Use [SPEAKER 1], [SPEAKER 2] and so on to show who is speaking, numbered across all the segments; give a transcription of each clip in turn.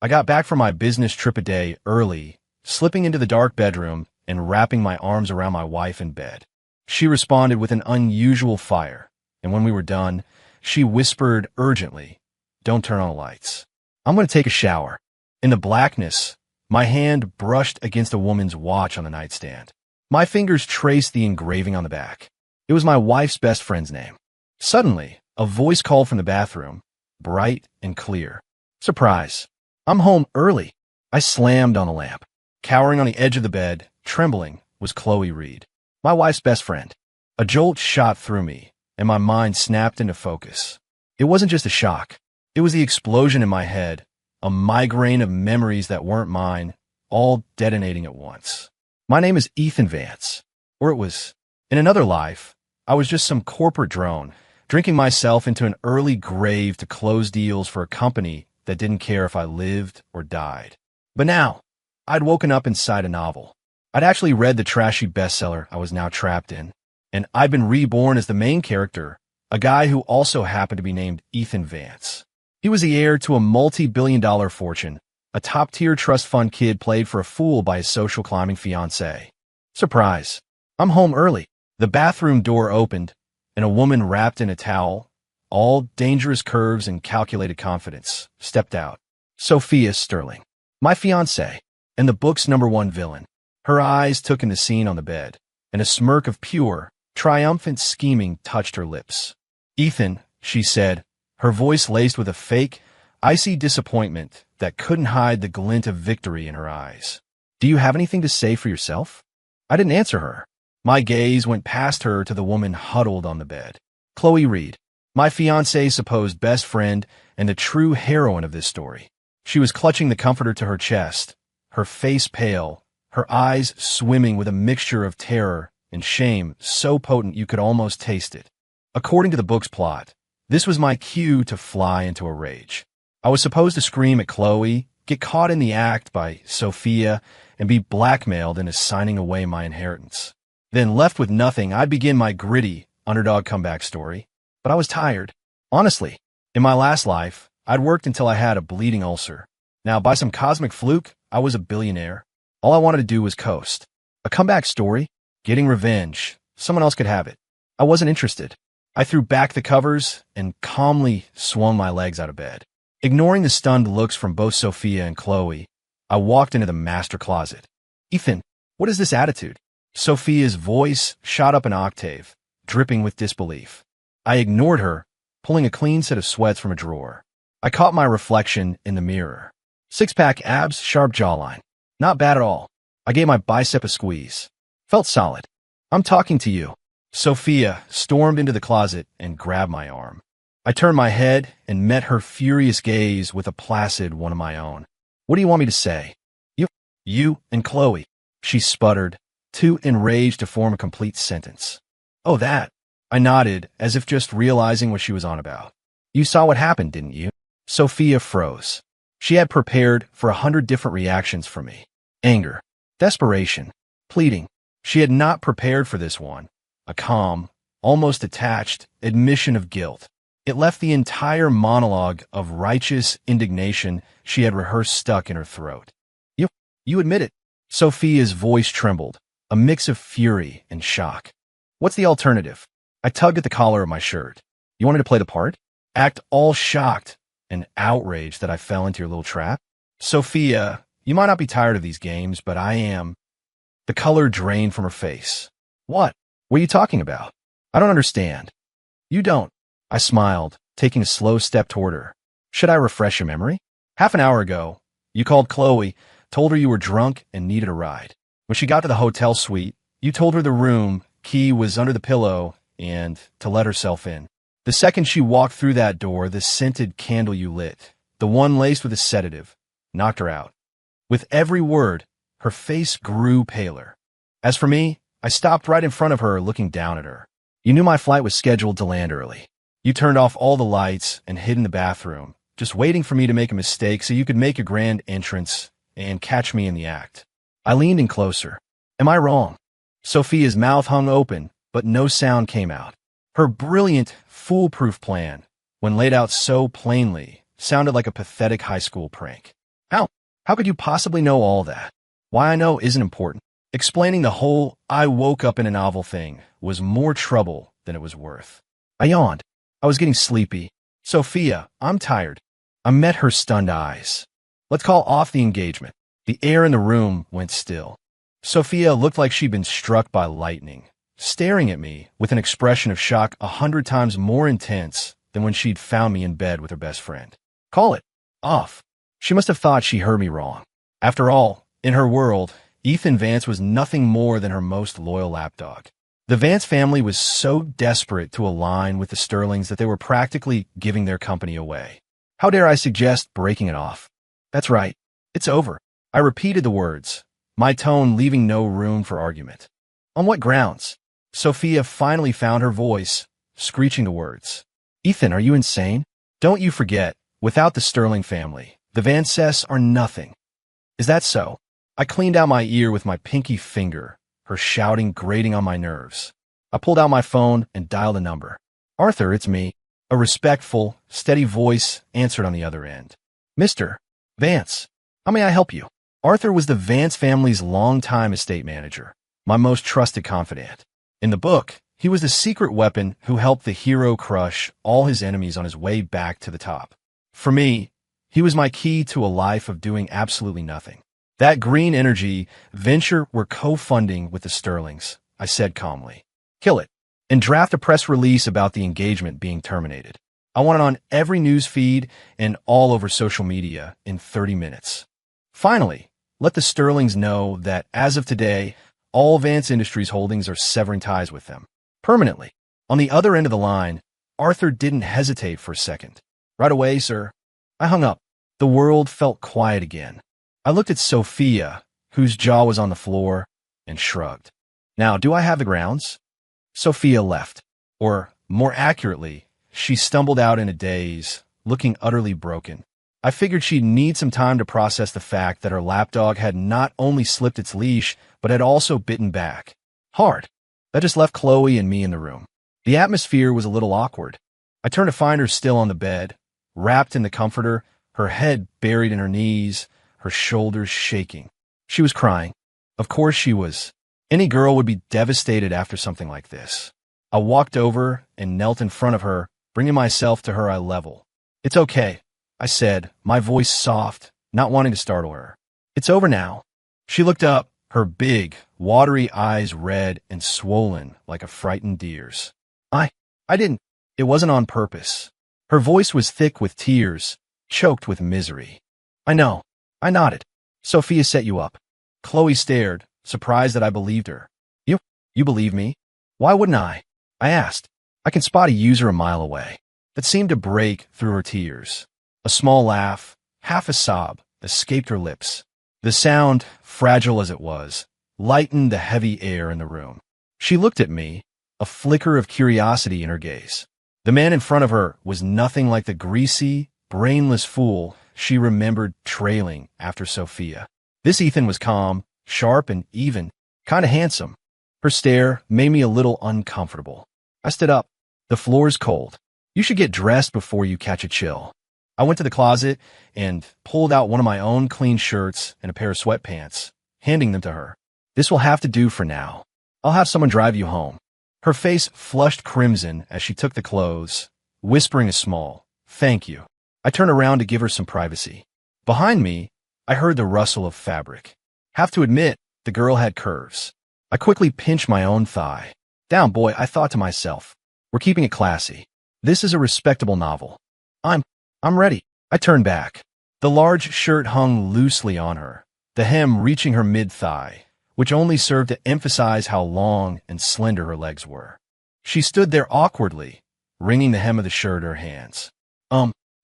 [SPEAKER 1] I got back from my business trip a day early, slipping into the dark bedroom and wrapping my arms around my wife in bed. She responded with an unusual fire, and when we were done, she whispered urgently, "Don't turn on the lights. I'm going to take a shower." In the blackness, my hand brushed against a woman's watch on the nightstand. My fingers traced the engraving on the back. It was my wife's best friend's name. Suddenly, a voice called from the bathroom, bright and clear. "Surprise! I'm home early." I slammed on the lamp. Cowering on the edge of the bed, trembling, was Chloe Reed, my wife's best friend. A jolt shot through me, and my mind snapped into focus. It wasn't just a shock. It was the explosion in my head, a migraine of memories that weren't mine, all detonating at once. My name is Ethan Vance, or it was. In another life, I was just some corporate drone, drinking myself into an early grave to close deals for a company that didn't care if I lived or died. But now, I'd woken up inside a novel. I'd actually read the trashy bestseller I was now trapped in, and I'd been reborn as the main character, a guy who also happened to be named Ethan Vance. He was the heir to a multi-billion-dollar fortune, a top-tier trust fund kid played for a fool by his social climbing fiancée. Surprise! I'm home early. The bathroom door opened, and a woman wrapped in a towel, all dangerous curves and calculated confidence, stepped out. Sophia Sterling, my fiancée, and the book's #1 villain. Her eyes took in the scene on the bed, and a smirk of pure, triumphant scheming touched her lips. "Ethan," she said, her voice laced with a fake, icy disappointment that couldn't hide the glint of victory in her eyes. "Do you have anything to say for yourself?" I didn't answer her. My gaze went past her to the woman huddled on the bed. Chloe Reed, my fiancé's supposed best friend and the true heroine of this story. She was clutching the comforter to her chest, her face pale, her eyes swimming with a mixture of terror and shame so potent you could almost taste it. According to the book's plot, this was my cue to fly into a rage. I was supposed to scream at Chloe, get caught in the act by Sophia, and be blackmailed into signing away my inheritance. Then, left with nothing, I'd begin my gritty, underdog comeback story. But I was tired. Honestly, in my last life, I'd worked until I had a bleeding ulcer. Now, by some cosmic fluke, I was a billionaire. All I wanted to do was coast. A comeback story? Getting revenge. Someone else could have it. I wasn't interested. I threw back the covers and calmly swung my legs out of bed. Ignoring the stunned looks from both Sophia and Chloe, I walked into the master closet. "Ethan, what is this attitude?" Sophia's voice shot up an octave, dripping with disbelief. I ignored her, pulling a clean set of sweats from a drawer. I caught my reflection in the mirror. Six-pack abs, sharp jawline. Not bad at all. I gave my bicep a squeeze. Felt solid. "I'm talking to you." Sophia stormed into the closet and grabbed my arm. I turned my head and met her furious gaze with a placid one of my own. "What do you want me to say?" You and Chloe," she sputtered, too enraged to form a complete sentence. "Oh, that." I nodded, as if just realizing what she was on about. "You saw what happened, didn't you?" Sophia froze. She had prepared for 100 different reactions from me. Anger, desperation, pleading. She had not prepared for this one. A calm, almost detached admission of guilt. It left the entire monologue of righteous indignation she had rehearsed stuck in her throat. You admit it." Sophia's voice trembled, a mix of fury and shock. "What's the alternative?" I tugged at the collar of my shirt. "You wanted to play the part? Act all shocked and outraged that I fell into your little trap?" "Sophia, you might not be tired of these games, but I am." The color drained from her face. "What? What are you talking about? I don't understand." "You don't." I smiled, taking a slow step toward her. "Should I refresh your memory? Half an hour ago, you called Chloe, told her you were drunk and needed a ride. When she got to the hotel suite, you told her the room key was under the pillow and to let herself in. The second she walked through that door, the scented candle you lit, the one laced with a sedative, knocked her out. With every word, her face grew paler. As for me, I stopped right in front of her, looking down at her. You knew my flight was scheduled to land early. You turned off all the lights and hid in the bathroom, just waiting for me to make a mistake so you could make a grand entrance and catch me in the act. I leaned in closer. Am I wrong? Sophia's mouth hung open, but no sound came out. Her brilliant, foolproof plan, when laid out so plainly, sounded like a pathetic high school prank. How? How could you possibly know all that? Why I know isn't important. Explaining the whole I woke up in a novel thing was more trouble than it was worth. I yawned. I was getting sleepy. Sophia, I'm tired. I met her stunned eyes. Let's call off the engagement. The air in the room went still. Sophia looked like she'd been struck by lightning, staring at me with an expression of shock 100 times more intense than when she'd found me in bed with her best friend. Call it off. She must have thought she heard me wrong. After all, in her world, Ethan Vance was nothing more than her most loyal lapdog. The Vance family was so desperate to align with the Sterlings that they were practically giving their company away. How dare I suggest breaking it off? That's right. It's over. I repeated the words, my tone leaving no room for argument. On what grounds? Sophia finally found her voice, screeching the words. Ethan, are you insane? Don't you forget, without the Sterling family, the Vances are nothing. Is that so? I cleaned out my ear with my pinky finger, her shouting grating on my nerves. I pulled out my phone and dialed a number. Arthur, it's me. A respectful, steady voice answered on the other end. Mr. Vance, how may I help you? Arthur was the Vance family's longtime estate manager, my most trusted confidant. In the book, he was the secret weapon who helped the hero crush all his enemies on his way back to the top. For me, he was my key to a life of doing absolutely nothing. That green energy venture we're co-funding with the Sterlings, I said calmly. Kill it, and draft a press release about the engagement being terminated. I want it on every news feed and all over social media in 30 minutes. Finally, let the Sterlings know that as of today, all Vance Industries holdings are severing ties with them. Permanently. On the other end of the line, Arthur didn't hesitate for a second. Right away, sir. I hung up. The world felt quiet again. I looked at Sophia, whose jaw was on the floor, and shrugged. Now, do I have the grounds? Sophia left. Or, more accurately, she stumbled out in a daze, looking utterly broken. I figured she'd need some time to process the fact that her lapdog had not only slipped its leash, but had also bitten back. Hard. That just left Chloe and me in the room. The atmosphere was a little awkward. I turned to find her still on the bed, wrapped in the comforter, her head buried in her knees, her shoulders shaking. She was crying. Of course she was. Any girl would be devastated after something like this. I walked over and knelt in front of her, bringing myself to her eye level. It's okay, I said, my voice soft, not wanting to startle her. It's over now. She looked up, her big, watery eyes red and swollen like a frightened deer's. I didn't. It wasn't on purpose. Her voice was thick with tears, choked with misery. I know. I nodded. Sophia set you up. Chloe stared, surprised that I believed her. You believe me? Why wouldn't I? I asked. I can spot a user a mile away. That seemed to break through her tears. A small laugh, half a sob, escaped her lips. The sound, fragile as it was, lightened the heavy air in the room. She looked at me, a flicker of curiosity in her gaze. The man in front of her was nothing like the greasy, brainless fool she remembered trailing after Sophia. This Ethan was calm, sharp, and even, kind of handsome. Her stare made me a little uncomfortable. I stood up. The floor's cold. You should get dressed before you catch a chill. I went to the closet and pulled out one of my own clean shirts and a pair of sweatpants, handing them to her. This will have to do for now. I'll have someone drive you home. Her face flushed crimson as she took the clothes, whispering a small, thank you. I turned around to give her some privacy. Behind me, I heard the rustle of fabric. Have to admit, the girl had curves. I quickly pinched my own thigh. Down, boy, I thought to myself. We're keeping it classy. This is a respectable novel. I'm ready. I turned back. The large shirt hung loosely on her, the hem reaching her mid-thigh, which only served to emphasize how long and slender her legs were. She stood there awkwardly, wringing the hem of the shirt in her hands.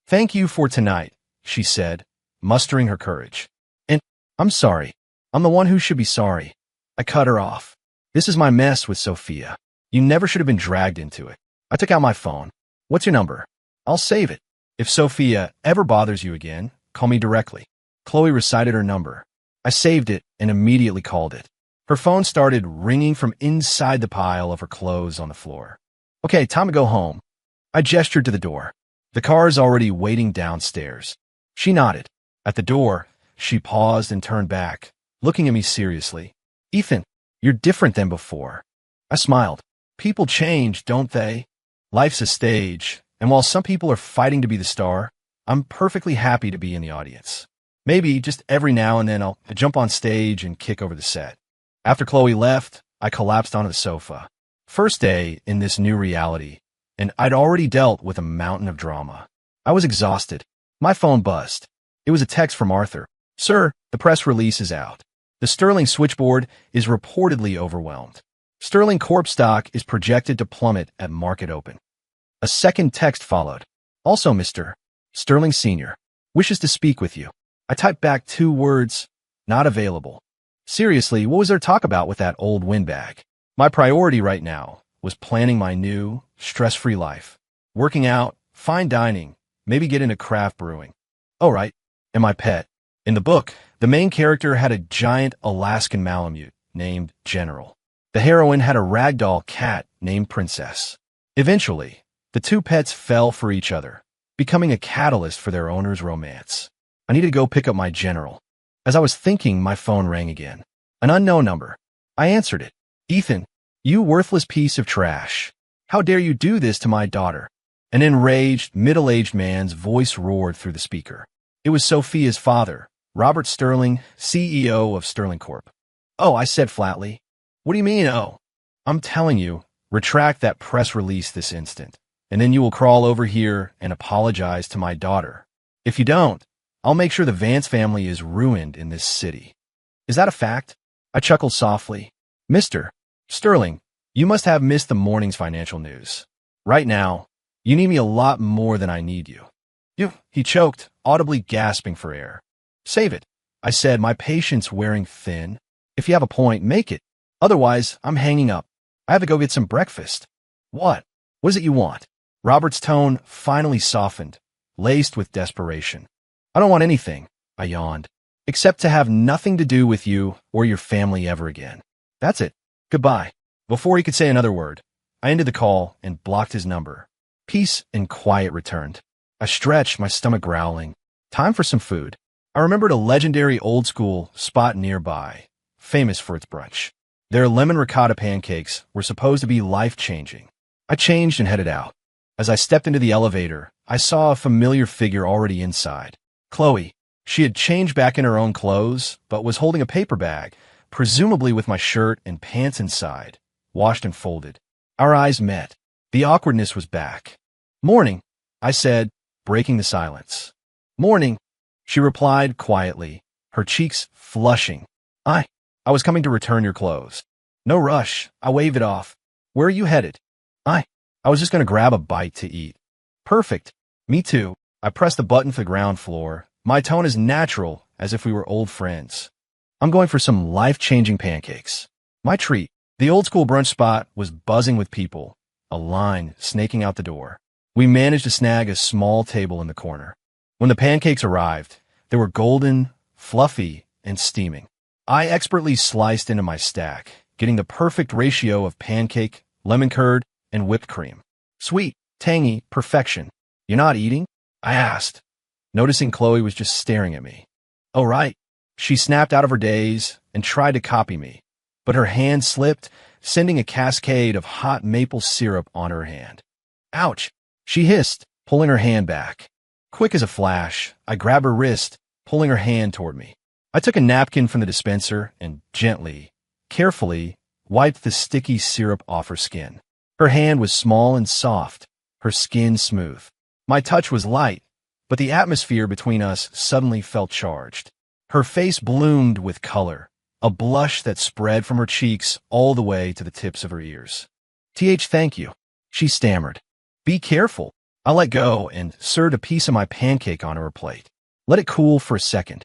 [SPEAKER 1] Thank you for tonight, she said, mustering her courage. And I'm sorry. I'm the one who should be sorry. I cut her off. This is my mess with Sophia. You never should have been dragged into it. I took out my phone. What's your number? I'll save it. If Sophia ever bothers you again, call me directly. Chloe recited her number. I saved it and immediately called it. Her phone started ringing from inside the pile of her clothes on the floor. Okay, time to go home. I gestured to the door. The car is already waiting downstairs. She nodded. At the door, She paused and turned back, looking at me seriously. Ethan, you're different than before. I smiled. People change, don't they? Life's a stage, and while some people are fighting to be the star, I'm perfectly happy to be in the audience. Maybe just every now and then I'll jump on stage and kick over the set. After Chloe left, I collapsed onto the sofa. First day in this new reality, and I'd already dealt with a mountain of drama. I was exhausted. My phone buzzed. It was a text from Arthur. Sir, the press release is out. The Sterling switchboard is reportedly overwhelmed. Sterling Corp stock is projected to plummet at market open. A second text followed. Also, Mr. Sterling Sr. wishes to speak with you. I typed back 2 words, not available. Seriously, what was there to talk about with that old windbag? My priority right now was planning my new, stress-free life. Working out, fine dining, maybe get into craft brewing. Oh, right, and my pet. In the book, the main character had a giant Alaskan Malamute named General. The heroine had a ragdoll cat named Princess. Eventually, the 2 pets fell for each other, becoming a catalyst for their owner's romance. I needed to go pick up my General. As I was thinking, my phone rang again. An unknown number. I answered it. Ethan, you worthless piece of trash. How dare you do this to my daughter? An enraged, middle-aged man's voice roared through the speaker. It was Sophia's father, Robert Sterling, CEO of Sterling Corp. Oh, I said flatly. What do you mean, oh? I'm telling you, retract that press release this instant, and then you will crawl over here and apologize to my daughter. If you don't, I'll make sure the Vance family is ruined in this city. Is that a fact? I chuckled softly. Mr. Sterling, you must have missed the morning's financial news. Right now, you need me a lot more than I need you. He choked, audibly gasping for air. Save it, I said, my patience wearing thin. If you have a point, make it. Otherwise, I'm hanging up. I have to go get some breakfast. What? What is it you want? Robert's tone finally softened, laced with desperation. I don't want anything, I yawned, except to have nothing to do with you or your family ever again. That's it. Goodbye. Before he could say another word, I ended the call and blocked his number. Peace and quiet returned. I stretched, my stomach growling. Time for some food. I remembered a legendary old-school spot nearby, famous for its brunch. Their lemon ricotta pancakes were supposed to be life-changing. I changed and headed out. As I stepped into the elevator, I saw a familiar figure already inside. Chloe. She had changed back in her own clothes, but was holding a paper bag, presumably with my shirt and pants inside, washed and folded. Our eyes met. The awkwardness was back. Morning, I said, breaking the silence. Morning, she replied quietly, her cheeks flushing. I was coming to return your clothes. No rush, I waved it off. Where are you headed? I was just going to grab a bite to eat. Perfect. Me too. I pressed the button for the ground floor. My tone as natural as if we were old friends. I'm going for some life-changing pancakes. My treat. The old-school brunch spot was buzzing with people, a line snaking out the door. We managed to snag a small table in the corner. When the pancakes arrived, they were golden, fluffy, and steaming. I expertly sliced into my stack, getting the perfect ratio of pancake, lemon curd, and whipped cream. Sweet, tangy, perfection. You're not eating? I asked, noticing Chloe was just staring at me. Oh, right. She snapped out of her daze and tried to copy me, but her hand slipped, sending a cascade of hot maple syrup on her hand. Ouch, she hissed, pulling her hand back. Quick as a flash, I grabbed her wrist, pulling her hand toward me. I took a napkin from the dispenser and gently, carefully, wiped the sticky syrup off her skin. Her hand was small and soft, her skin smooth. My touch was light, but the atmosphere between us suddenly felt charged. Her face bloomed with color, a blush that spread from her cheeks all the way to the tips of her ears. Thank you, she stammered. Be careful. I let go and served a piece of my pancake onto her plate. Let it cool for a second.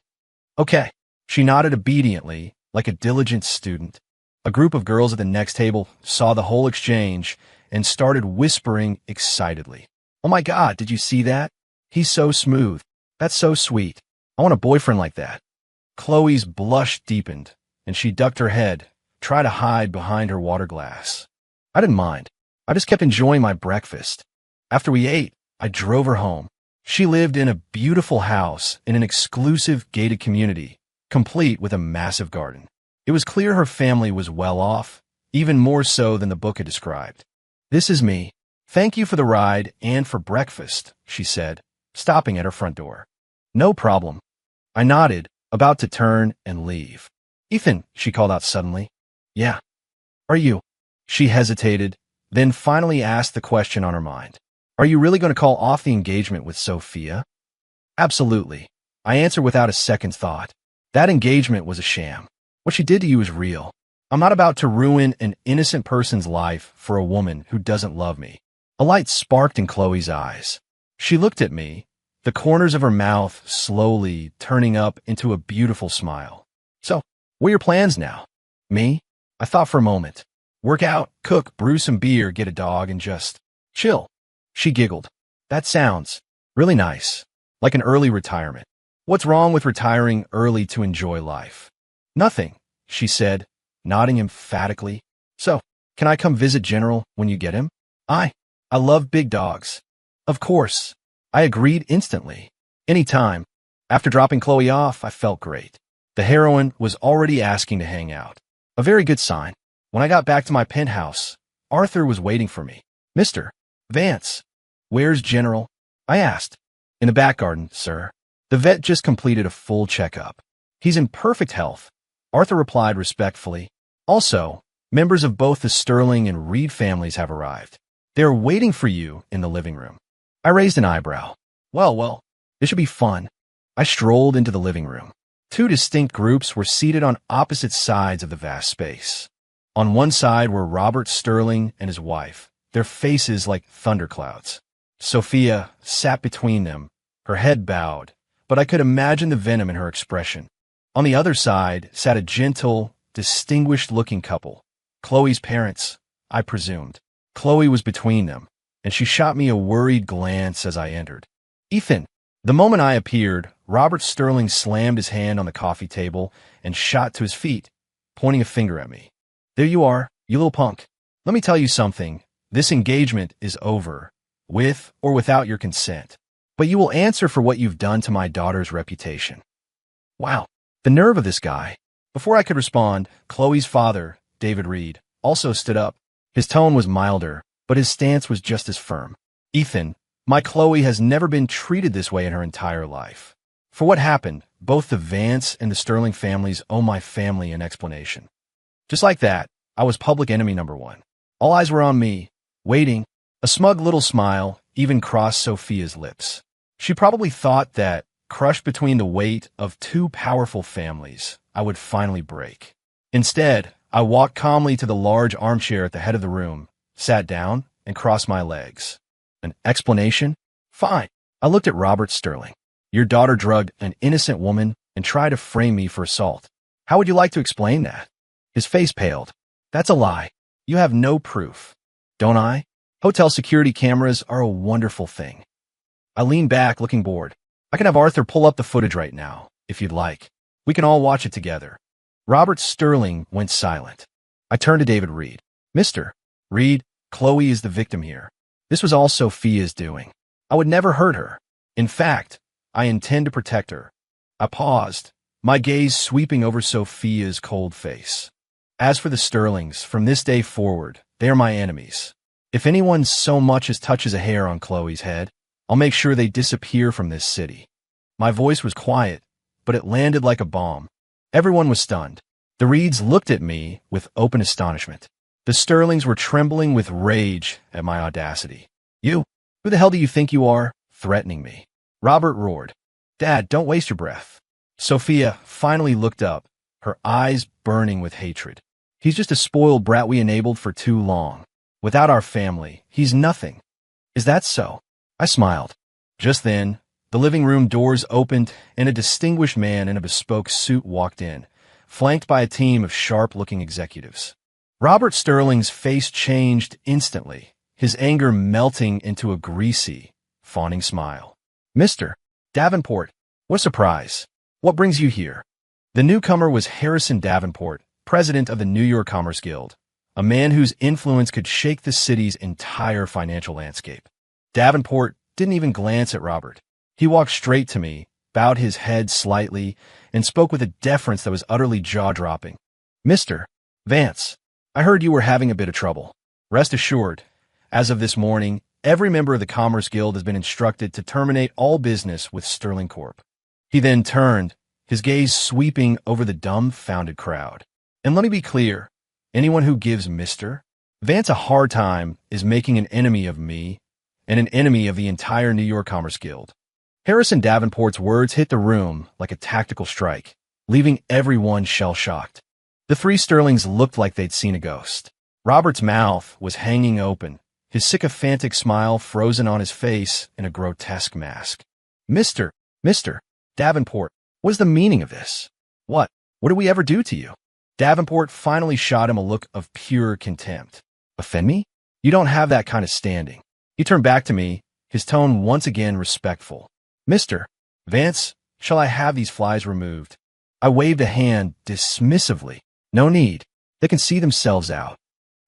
[SPEAKER 1] Okay. She nodded obediently, like a diligent student. A group of girls at the next table saw the whole exchange and started whispering excitedly. Oh my God, did you see that? He's so smooth. That's so sweet. I want a boyfriend like that. Chloe's blush deepened, and she ducked her head, trying to hide behind her water glass. I didn't mind. I just kept enjoying my breakfast. After we ate, I drove her home. She lived in a beautiful house in an exclusive gated community, complete with a massive garden. It was clear her family was well off, even more so than the book had described. "This is me. Thank you for the ride and for breakfast," she said, stopping at her front door. "No problem." I nodded, about to turn and leave. "Ethan," she called out suddenly. "Yeah." "Are you?" She hesitated, then finally asked the question on her mind. "Are you really going to call off the engagement with Sophia?" "Absolutely," I answered without a second thought. "That engagement was a sham. What she did to you is real. I'm not about to ruin an innocent person's life for a woman who doesn't love me." A light sparked in Chloe's eyes. She looked at me, the corners of her mouth slowly turning up into a beautiful smile. "So, what are your plans now?" "Me?" I thought for a moment. "Work out, cook, brew some beer, get a dog, and just chill." She giggled. "That sounds really nice, like an early retirement." "What's wrong with retiring early to enjoy life?" "Nothing," she said, nodding emphatically. "So, can I come visit General when you get him?" I love big dogs." "Of course." I agreed instantly. "Anytime." After dropping Chloe off, I felt great. The heroine was already asking to hang out. A very good sign. When I got back to my penthouse, Arthur was waiting for me. "Mr. Vance, where's General?" I asked. "In the back garden, sir. The vet just completed a full checkup. He's in perfect health," Arthur replied respectfully. "Also, members of both the Sterling and Reed families have arrived. They're waiting for you in the living room." I raised an eyebrow. Well, this should be fun." I strolled into the living room. Two distinct groups were seated on opposite sides of the vast space. On one side were Robert Sterling and his wife, their faces like thunderclouds. Sophia sat between them, her head bowed, but I could imagine the venom in her expression. On the other side sat a gentle, distinguished-looking couple. Chloe's parents, I presumed. Chloe was between them, and she shot me a worried glance as I entered. "Ethan." The moment I appeared, Robert Sterling slammed his hand on the coffee table and shot to his feet, pointing a finger at me. "There you are, you little punk. Let me tell you something. This engagement is over, with or without your consent. But you will answer for what you've done to my daughter's reputation." Wow, the nerve of this guy. Before I could respond, Chloe's father, David Reed, also stood up. His tone was milder, but his stance was just as firm. "Ethan, my Chloe has never been treated this way in her entire life. For what happened, both the Vance and the Sterling families owe my family an explanation." Just like that, I was public enemy number one. All eyes were on me, waiting. A smug little smile even crossed Sophia's lips. She probably thought that, crushed between the weight of two powerful families, I would finally break. Instead, I walked calmly to the large armchair at the head of the room, sat down, and crossed my legs. "An explanation? Fine." I looked at Robert Sterling. "Your daughter drugged an innocent woman and tried to frame me for assault. How would you like to explain that?" His face paled. "That's a lie. You have no proof." "Don't I? Hotel security cameras are a wonderful thing." I leaned back, looking bored. "I can have Arthur pull up the footage right now, if you'd like. We can all watch it together." Robert Sterling went silent. I turned to David Reed. "Mr. Reed, Chloe is the victim here. This was all Sophia's doing. I would never hurt her. In fact, I intend to protect her." I paused, my gaze sweeping over Sophia's cold face. "As for the Sterlings, from this day forward, they are my enemies. If anyone so much as touches a hair on Chloe's head, I'll make sure they disappear from this city." My voice was quiet, but it landed like a bomb. Everyone was stunned. The Reeds looked at me with open astonishment. The Sterlings were trembling with rage at my audacity. "You? Who the hell do you think you are, threatening me?" Robert roared. "Dad, don't waste your breath." Sophia finally looked up, her eyes burning with hatred. "He's just a spoiled brat we enabled for too long. Without our family, he's nothing." "Is that so?" I smiled. Just then, the living room doors opened and a distinguished man in a bespoke suit walked in, flanked by a team of sharp-looking executives. Robert Sterling's face changed instantly, his anger melting into a greasy, fawning smile. "Mr. Davenport, what a surprise. What brings you here?" The newcomer was Harrison Davenport, president of the New York Commerce Guild, a man whose influence could shake the city's entire financial landscape. Davenport didn't even glance at Robert. He walked straight to me, bowed his head slightly, and spoke with a deference that was utterly jaw-dropping. "Mr. Vance, I heard you were having a bit of trouble. Rest assured, as of this morning, every member of the Commerce Guild has been instructed to terminate all business with Sterling Corp." He then turned, his gaze sweeping over the dumbfounded crowd. "And let me be clear, anyone who gives Mr. Vance a hard time is making an enemy of me and an enemy of the entire New York Commerce Guild." Harrison Davenport's words hit the room like a tactical strike, leaving everyone shell-shocked. The three Sterlings looked like they'd seen a ghost. Robert's mouth was hanging open, his sycophantic smile frozen on his face in a grotesque mask. Mr. Davenport, what is the meaning of this? What did we ever do to you?" Davenport finally shot him a look of pure contempt. "Offend me? You don't have that kind of standing." He turned back to me, his tone once again respectful. "Mr. Vance, shall I have these flies removed?" I waved a hand dismissively. "No need. They can see themselves out."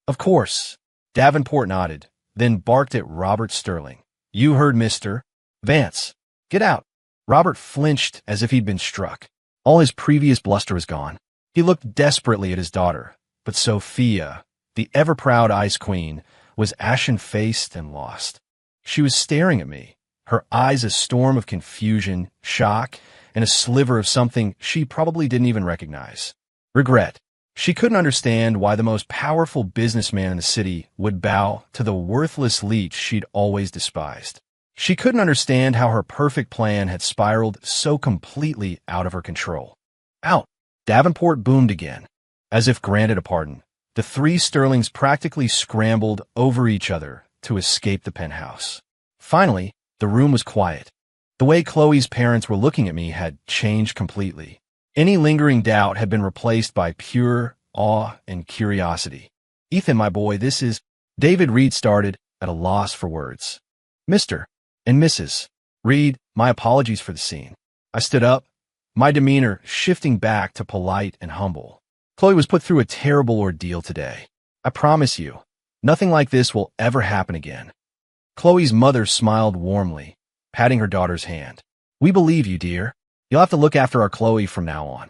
[SPEAKER 1] "Of course." Davenport nodded, then barked at Robert Sterling. "You heard Mr. Vance. Get out." Robert flinched as if he'd been struck. All his previous bluster was gone. He looked desperately at his daughter, but Sophia, the ever-proud Ice Queen, was ashen-faced and lost. She was staring at me, her eyes a storm of confusion, shock, and a sliver of something she probably didn't even recognize. Regret. She couldn't understand why the most powerful businessman in the city would bow to the worthless leech she'd always despised. She couldn't understand how her perfect plan had spiraled so completely out of her control. "Out!" Davenport boomed again. As if granted a pardon, the three Sterlings practically scrambled over each other to escape the penthouse. Finally, the room was quiet. The way Chloe's parents were looking at me had changed completely. Any lingering doubt had been replaced by pure awe and curiosity. "Ethan, my boy, this is—" David Reed started, at a loss for words. "Mr. and Mrs. Reed, my apologies for the scene." I stood up, my demeanor shifting back to polite and humble. "Chloe was put through a terrible ordeal today. I promise you, nothing like this will ever happen again." Chloe's mother smiled warmly, patting her daughter's hand. "We believe you, dear. You'll have to look after our Chloe from now on."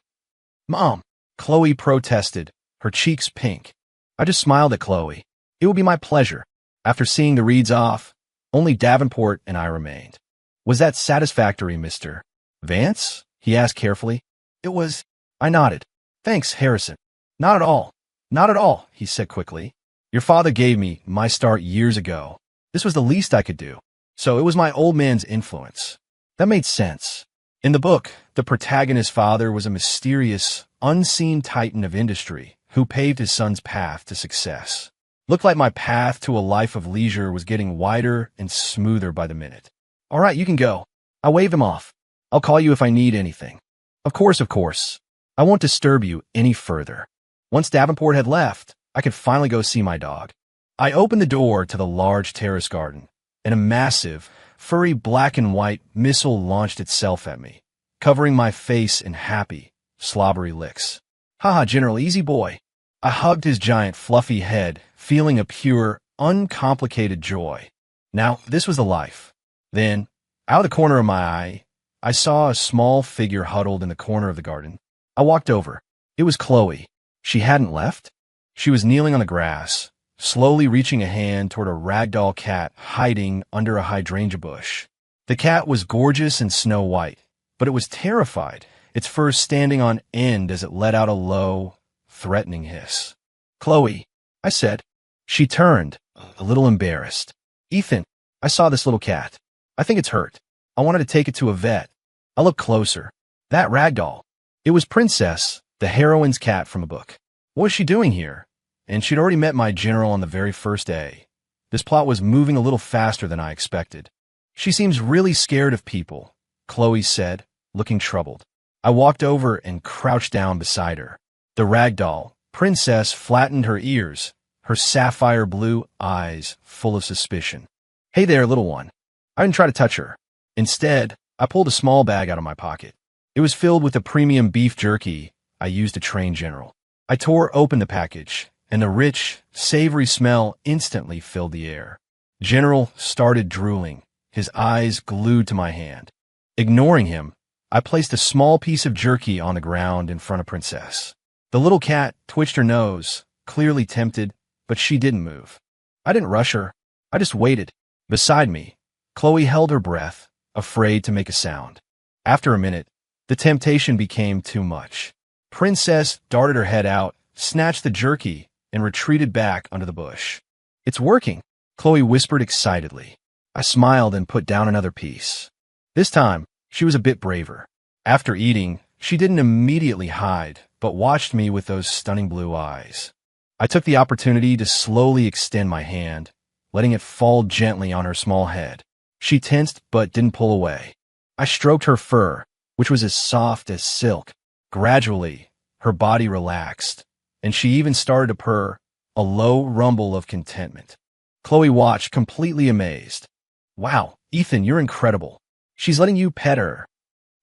[SPEAKER 1] "Mom," Chloe protested, her cheeks pink. I just smiled at Chloe. It would be my pleasure. After seeing the Reeds off, only Davenport and I remained. "Was that satisfactory, Mr. Vance?" he asked carefully. "It was." I nodded. "Thanks, Harrison." "Not at all. Not at all," he said quickly. "Your father gave me my start years ago. This was the least I could do. So it was my old man's influence." That made sense. In the book, the protagonist's father was a mysterious, unseen titan of industry who paved his son's path to success. Looked like my path to a life of leisure was getting wider and smoother by the minute. "All right, you can go." I waved him off. "I'll call you if I need anything." Of course. I won't disturb you any further." Once Davenport had left, I could finally go see my dog. I opened the door to the large terrace garden, and a massive, furry black and white missile launched itself at me, covering my face in happy, slobbery licks. "Haha, General, easy boy." I hugged his giant, fluffy head, feeling a pure, uncomplicated joy. Now, this was the life. Then, out of the corner of my eye, I saw a small figure huddled in the corner of the garden. I walked over. It was Chloe. She hadn't left. She was kneeling on the grass, slowly reaching a hand toward a ragdoll cat hiding under a hydrangea bush. The cat was gorgeous and snow white, but it was terrified, its fur standing on end as it let out a low, threatening hiss. "Chloe," I said. She turned, a little embarrassed. "Ethan, I saw this little cat. I think it's hurt. I wanted to take it to a vet." I looked closer. That ragdoll. It was Princess, the heroine's cat from a book. What was she doing here? And she'd already met my general on the very first day. This plot was moving a little faster than I expected. "She seems really scared of people," Chloe said, looking troubled. I walked over and crouched down beside her. The ragdoll, Princess, flattened her ears, her sapphire blue eyes full of suspicion. "Hey there, little one." I didn't try to touch her. Instead, I pulled a small bag out of my pocket. It was filled with the premium beef jerky I used to train General. I tore open the package, and the rich, savory smell instantly filled the air. General started drooling, his eyes glued to my hand. Ignoring him, I placed a small piece of jerky on the ground in front of Princess. The little cat twitched her nose, clearly tempted, but she didn't move. I didn't rush her. I just waited. Beside me, Chloe held her breath, afraid to make a sound. After a minute, the temptation became too much. Princess darted her head out, snatched the jerky, and retreated back under the bush. "It's working," Chloe whispered excitedly. I smiled and put down another piece. This time, she was a bit braver. After eating, she didn't immediately hide, but watched me with those stunning blue eyes. I took the opportunity to slowly extend my hand, letting it fall gently on her small head. She tensed but didn't pull away. I stroked her fur, which was as soft as silk. Gradually, her body relaxed, and she even started to purr, a low rumble of contentment. Chloe watched, completely amazed. "Wow, Ethan, you're incredible. She's letting you pet her."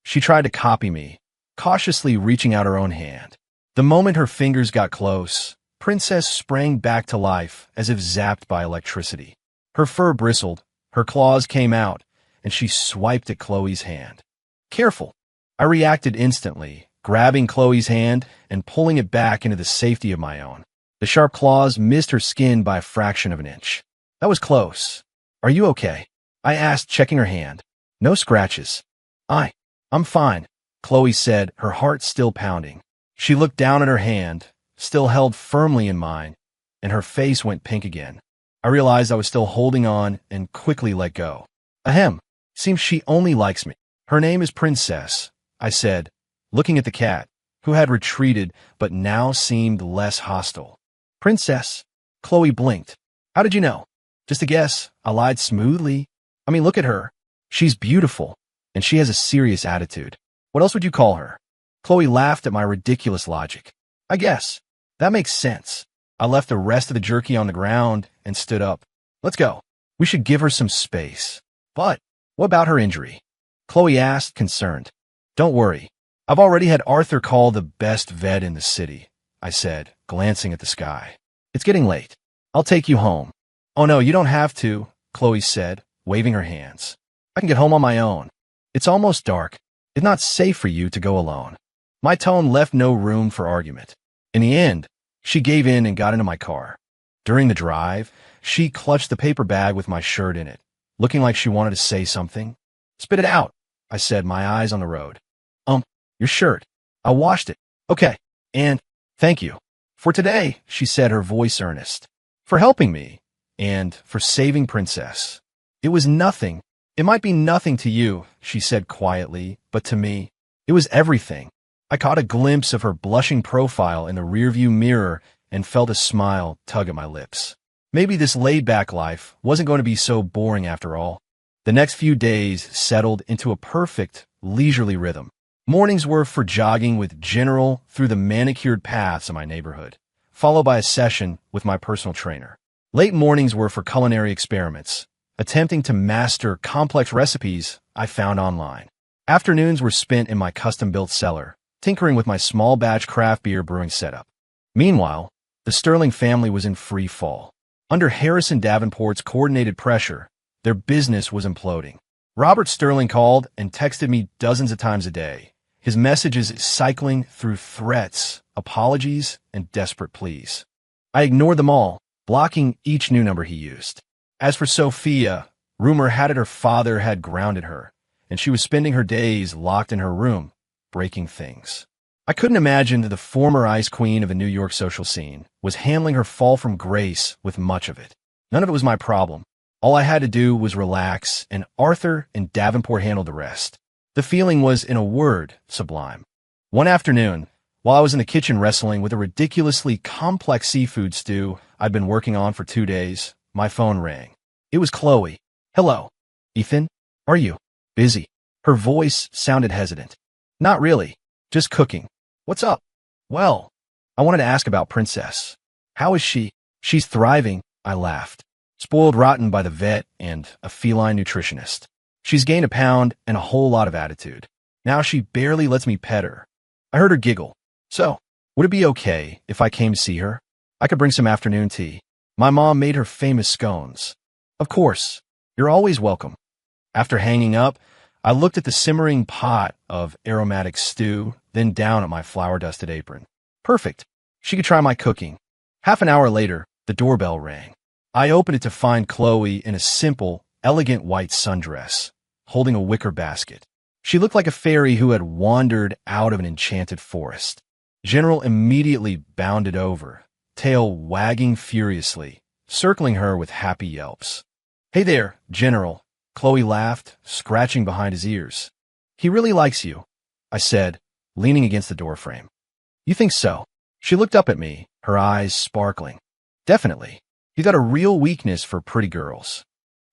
[SPEAKER 1] She tried to copy me, cautiously reaching out her own hand. The moment her fingers got close, Princess sprang back to life as if zapped by electricity. Her fur bristled, her claws came out, and she swiped at Chloe's hand. "Careful!" I reacted instantly, grabbing Chloe's hand and pulling it back into the safety of my own. The sharp claws missed her skin by a fraction of an inch. That was close. "Are you okay?" I asked, checking her hand. "No scratches." I'm fine," Chloe said, her heart still pounding. She looked down at her hand, still held firmly in mine, and her face went pink again. I realized I was still holding on and quickly let go. "Ahem, seems she only likes me." "Her name is Princess," I said, looking at the cat, who had retreated but now seemed less hostile. "Princess?" Chloe blinked. "How did you know?" "Just a guess," I lied smoothly. "I mean, look at her. She's beautiful, and she has a serious attitude. What else would you call her?" Chloe laughed at my ridiculous logic. "I guess. That makes sense." I left the rest of the jerky on the ground and stood up. "Let's go. We should give her some space." "But what about her injury?" Chloe asked, concerned. "Don't worry. I've already had Arthur call the best vet in the city," I said, glancing at the sky. "It's getting late. I'll take you home." "Oh no, you don't have to," Chloe said, waving her hands. "I can get home on my own. It's almost dark. It's not safe for you to go alone." My tone left no room for argument. In the end, she gave in and got into my car. During the drive, she clutched the paper bag with my shirt in it, looking like she wanted to say something. "Spit it out," I said, my eyes on the road. Your shirt. I washed it." "Okay, and thank you." "For today," she said, her voice earnest. "For helping me, and for saving Princess." "It was nothing. It might be nothing to you," she said quietly, "but to me, it was everything." I caught a glimpse of her blushing profile in the rearview mirror and felt a smile tug at my lips. Maybe this laid-back life wasn't going to be so boring after all. The next few days settled into a perfect, leisurely rhythm. Mornings were for jogging with General through the manicured paths of my neighborhood, followed by a session with my personal trainer. Late mornings were for culinary experiments, attempting to master complex recipes I found online. Afternoons were spent in my custom-built cellar, tinkering with my small-batch craft beer brewing setup. Meanwhile, the Sterling family was in free fall. Under Harrison Davenport's coordinated pressure, their business was imploding. Robert Sterling called and texted me dozens of times a day, his messages cycling through threats, apologies, and desperate pleas. I ignored them all, blocking each new number he used. As for Sophia, rumor had it her father had grounded her, and she was spending her days locked in her room, breaking things. I couldn't imagine that the former ice queen of the New York social scene was handling her fall from grace with much of it. None of it was my problem. All I had to do was relax, and Arthur and Davenport handled the rest. The feeling was, in a word, sublime. One afternoon, while I was in the kitchen wrestling with a ridiculously complex seafood stew I'd been working on for 2 days, my phone rang. It was Chloe. "Hello. Ethan, are you busy?" Her voice sounded hesitant. "Not really. Just cooking." "What's up?" "Well, I wanted to ask about Princess. How is she?" "She's thriving," I laughed. "Spoiled rotten by the vet and a feline nutritionist. She's gained a pound and a whole lot of attitude. Now she barely lets me pet her." I heard her giggle. "So, would it be okay if I came to see her? I could bring some afternoon tea. My mom made her famous scones." "Of course. You're always welcome." After hanging up, I looked at the simmering pot of aromatic stew, then down at my flour-dusted apron. Perfect. She could try my cooking. Half an hour later, the doorbell rang. I opened it to find Chloe in a simple, elegant white sundress, holding a wicker basket. She looked like a fairy who had wandered out of an enchanted forest. General immediately bounded over, tail wagging furiously, circling her with happy yelps. "Hey there, General," Chloe laughed, scratching behind his ears. "He really likes you," I said, leaning against the doorframe. "You think so?" She looked up at me, her eyes sparkling. "Definitely. You got a real weakness for pretty girls."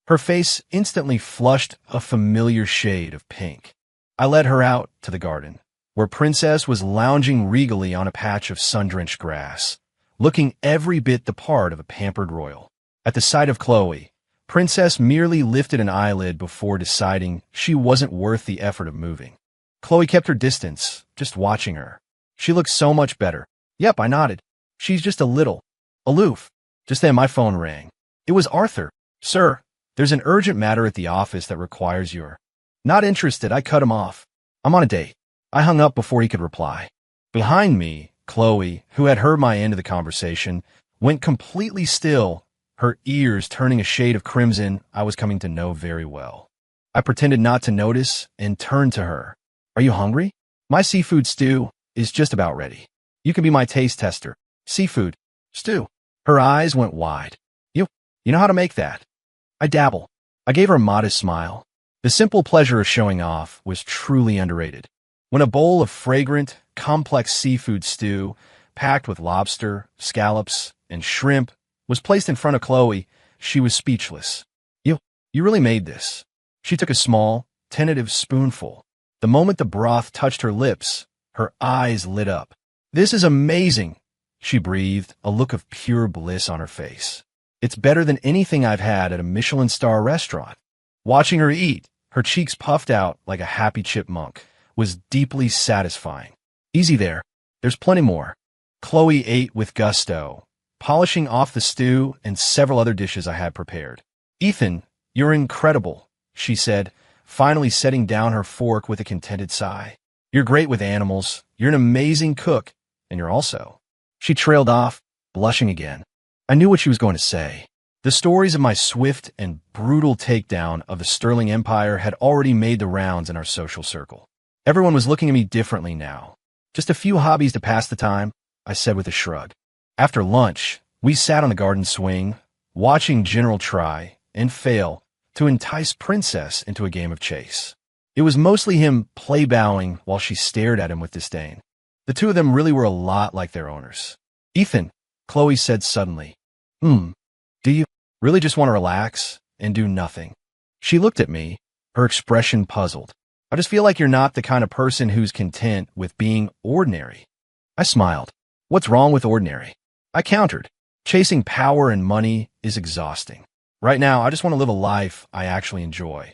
[SPEAKER 1] Her face instantly flushed a familiar shade of pink. I led her out to the garden, where Princess was lounging regally on a patch of sun-drenched grass, looking every bit the part of a pampered royal. At the sight of Chloe, Princess merely lifted an eyelid before deciding she wasn't worth the effort of moving. Chloe kept her distance, just watching her. She looked so much better. Yep, I nodded. She's just a little aloof. Just then my phone rang. It was Arthur. "Sir, there's an urgent matter at the office that requires your—" "Not interested," I cut him off. "I'm on a date." I hung up before he could reply. Behind me, Chloe, who had heard my end of the conversation, went completely still, her ears turning a shade of crimson I was coming to know very well. I pretended not to notice and turned to her. "Are you hungry? My seafood stew is just about ready. You can be my taste tester." "Seafood stew?" Her eyes went wide. You know how to make that?" "I dabble." I gave her a modest smile. The simple pleasure of showing off was truly underrated. When a bowl of fragrant, complex seafood stew, packed with lobster, scallops, and shrimp, was placed in front of Chloe, she was speechless. You really made this." She took a small, tentative spoonful. The moment the broth touched her lips, her eyes lit up. "This is amazing," she breathed, a look of pure bliss on her face. "It's better than anything I've had at a Michelin star restaurant." Watching her eat, her cheeks puffed out like a happy chipmunk, was deeply satisfying. "Easy there. There's plenty more." Chloe ate with gusto, polishing off the stew and several other dishes I had prepared. "Ethan, you're incredible," she said, finally setting down her fork with a contented sigh. "You're great with animals, you're an amazing cook, and you're also—" She trailed off, blushing again. I knew what she was going to say. The stories of my swift and brutal takedown of the Sterling Empire had already made the rounds in our social circle. Everyone was looking at me differently now. "Just a few hobbies to pass the time," I said with a shrug. After lunch, we sat on the garden swing, watching General try and fail to entice Princess into a game of chase. It was mostly him play-bowing while she stared at him with disdain. The two of them really were a lot like their owners. "Ethan," Chloe said suddenly, "do you really just want to relax and do nothing?" She looked at me, her expression puzzled. "I just feel like you're not the kind of person who's content with being ordinary." I smiled. "What's wrong with ordinary?" I countered. "Chasing power and money is exhausting. Right now, I just want to live a life I actually enjoy."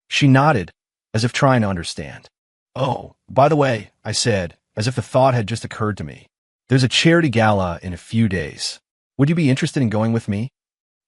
[SPEAKER 1] She nodded, as if trying to understand. "Oh, by the way," I said, as if the thought had just occurred to me. "There's a charity gala in a few days. Would you be interested in going with me?"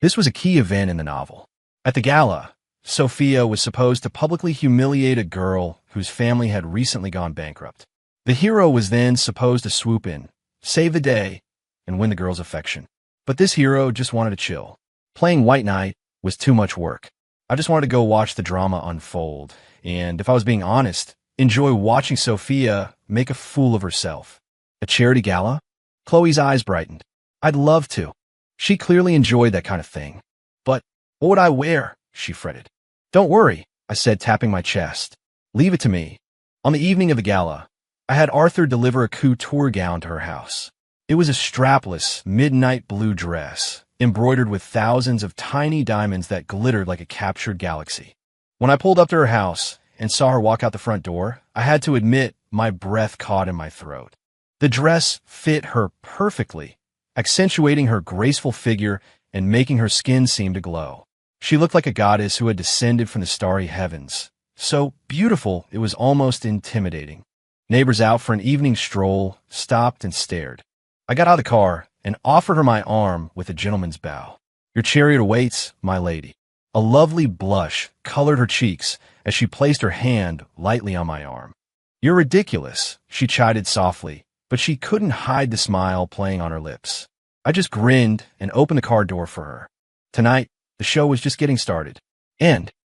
[SPEAKER 1] This was a key event in the novel. At the gala, Sophia was supposed to publicly humiliate a girl whose family had recently gone bankrupt. The hero was then supposed to swoop in, save the day, and win the girl's affection. But this hero just wanted to chill. Playing White Knight was too much work. I just wanted to go watch the drama unfold, and if I was being honest, enjoy watching Sophia make a fool of herself. A charity gala? Chloe's eyes brightened. "I'd love to." She clearly enjoyed that kind of thing. "But what would I wear?" she fretted. "Don't worry," I said, tapping my chest. "Leave it to me." On the evening of the gala, I had Arthur deliver a couture gown to her house. It was a strapless, midnight blue dress, embroidered with thousands of tiny diamonds that glittered like a captured galaxy. When I pulled up to her house and saw her walk out the front door, I had to admit my breath caught in my throat. The dress fit her perfectly, accentuating her graceful figure and making her skin seem to glow. She looked like a goddess who had descended from the starry heavens, so beautiful it was almost intimidating. Neighbors out for an evening stroll stopped and stared. I got out of the car and offered her my arm with a gentleman's bow. "Your chariot awaits, my lady." A lovely blush colored her cheeks as she placed her hand lightly on my arm. "You're ridiculous," she chided softly, but she couldn't hide the smile playing on her lips. I just grinned and opened the car door for her. Tonight, the show was just getting started. End.